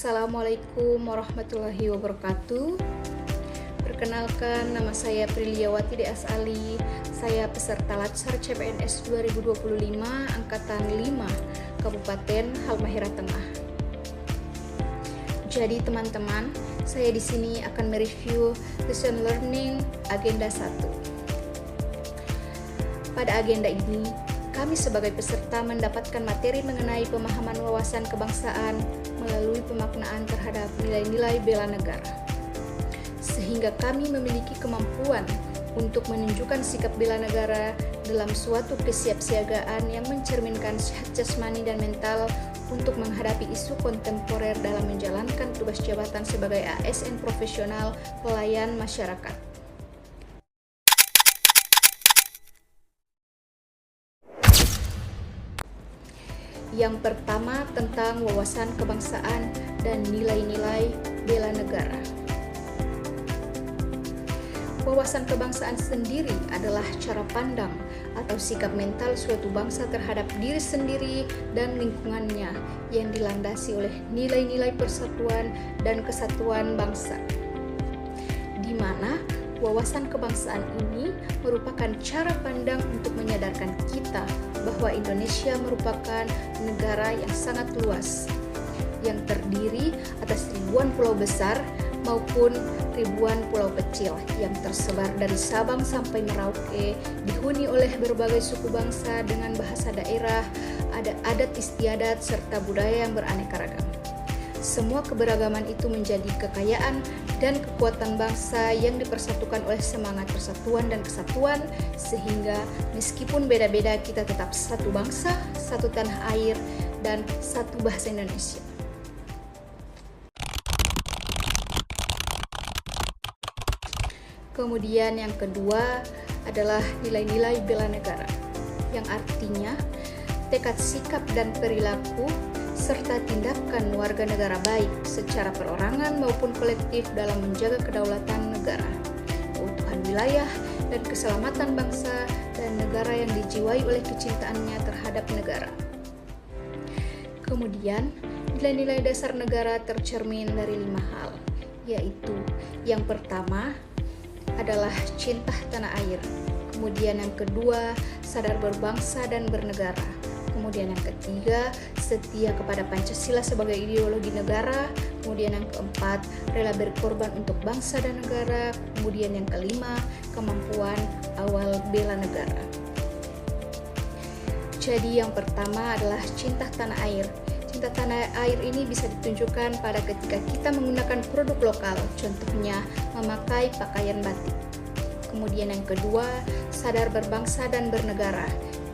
Assalamualaikum warahmatullahi wabarakatuh. Perkenalkan, nama saya Priliawati Deas Ali. Saya peserta Latsar CPNS 2025 Angkatan 5 Kabupaten Halmahera Tengah. Jadi teman-teman, saya di sini akan mereview lesson learning agenda 1. Pada agenda ini, kami sebagai peserta mendapatkan materi mengenai pemahaman wawasan kebangsaan melalui pemaknaan terhadap nilai-nilai bela negara. Sehingga kami memiliki kemampuan untuk menunjukkan sikap bela negara dalam suatu kesiapsiagaan yang mencerminkan sehat jasmani dan mental untuk menghadapi isu kontemporer dalam menjalankan tugas jabatan sebagai ASN profesional pelayan masyarakat. Yang pertama tentang wawasan kebangsaan dan nilai-nilai bela negara. Wawasan kebangsaan sendiri adalah cara pandang atau sikap mental suatu bangsa terhadap diri sendiri dan lingkungannya yang dilandasi oleh nilai-nilai persatuan dan kesatuan bangsa, di mana wawasan kebangsaan ini merupakan cara pandang untuk menyadarkan kita bahwa Indonesia merupakan negara yang sangat luas, yang terdiri atas ribuan pulau besar maupun ribuan pulau kecil yang tersebar dari Sabang sampai Merauke, dihuni oleh berbagai suku bangsa dengan bahasa daerah, ada adat istiadat, serta budaya yang beraneka ragam. Semua keberagaman itu menjadi kekayaan dan kekuatan bangsa yang dipersatukan oleh semangat persatuan dan kesatuan, sehingga meskipun beda-beda kita tetap satu bangsa, satu tanah air, dan satu bahasa Indonesia. Kemudian yang kedua adalah nilai-nilai bela negara, yang artinya tekad sikap dan perilaku serta tindakan warga negara baik secara perorangan maupun kolektif dalam menjaga kedaulatan negara, keutuhan wilayah, dan keselamatan bangsa dan negara yang dijiwai oleh kecintaannya terhadap negara. Kemudian, nilai-nilai dasar negara tercermin dari 5 hal, yaitu yang pertama adalah cinta tanah air, kemudian yang kedua sadar berbangsa dan bernegara, kemudian yang ketiga setia kepada Pancasila sebagai ideologi negara, kemudian yang keempat rela berkorban untuk bangsa dan negara, kemudian yang kelima kemampuan awal bela negara. Jadi yang pertama adalah cinta tanah air. Cinta tanah air ini bisa ditunjukkan pada ketika kita menggunakan produk lokal, contohnya memakai pakaian batik. Kemudian yang kedua, sadar berbangsa dan bernegara.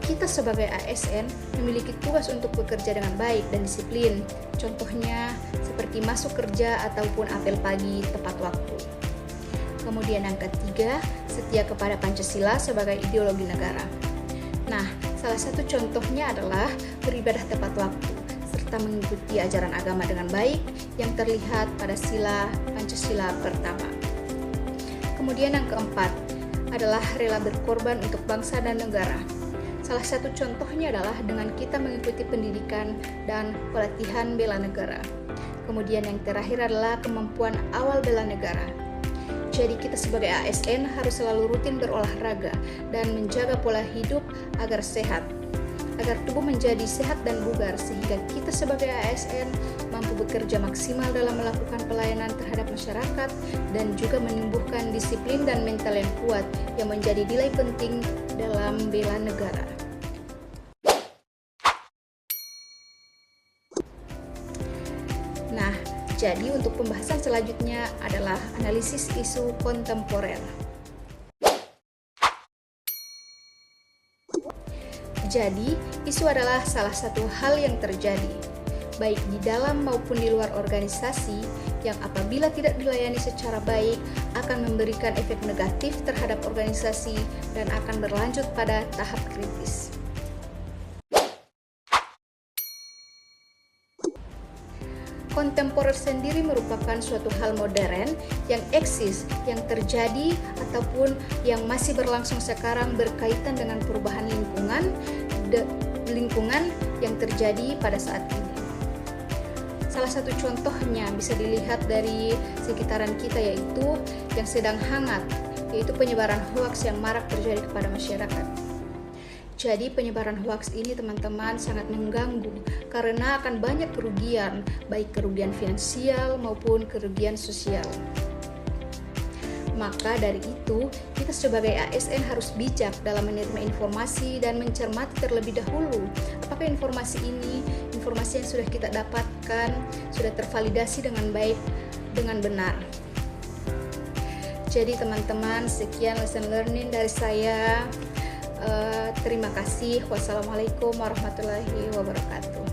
Kita sebagai ASN memiliki tugas untuk bekerja dengan baik dan disiplin, contohnya seperti masuk kerja ataupun apel pagi tepat waktu. Kemudian yang ketiga, setia kepada Pancasila sebagai ideologi negara. Nah, salah satu contohnya adalah beribadah tepat waktu serta mengikuti ajaran agama dengan baik yang terlihat pada sila Pancasila pertama. Kemudian yang keempat adalah rela berkorban untuk bangsa dan negara. Salah satu contohnya adalah dengan kita mengikuti pendidikan dan pelatihan bela negara. Kemudian yang terakhir adalah kemampuan awal bela negara. Jadi kita sebagai ASN harus selalu rutin berolahraga dan menjaga pola hidup agar sehat, agar tubuh menjadi sehat dan bugar, sehingga kita sebagai ASN mampu bekerja maksimal dalam melakukan pelayanan terhadap masyarakat dan juga menumbuhkan disiplin dan mental yang kuat yang menjadi nilai penting dalam bela negara. Nah, jadi untuk pembahasan selanjutnya adalah analisis isu kontemporer. Jadi, isu adalah salah satu hal yang terjadi, baik di dalam maupun di luar organisasi, yang apabila tidak dilayani secara baik akan memberikan efek negatif terhadap organisasi dan akan berlanjut pada tahap kritis. Kontemporer sendiri merupakan suatu hal modern yang eksis, yang terjadi ataupun yang masih berlangsung sekarang berkaitan dengan perubahan lingkungan yang terjadi pada saat ini. Salah satu contohnya bisa dilihat dari sekitaran kita, yaitu yang sedang hangat, yaitu penyebaran hoaks yang marak terjadi kepada masyarakat. Jadi penyebaran hoaks ini teman-teman sangat mengganggu karena akan banyak kerugian, baik kerugian finansial maupun kerugian sosial. Maka dari itu, kita sebagai ASN harus bijak dalam menerima informasi dan mencermati terlebih dahulu apakah informasi yang sudah kita dapatkan sudah tervalidasi dengan baik, dengan benar. Jadi teman-teman, sekian lesson learning dari saya. Terima kasih. Wassalamualaikum warahmatullahi wabarakatuh.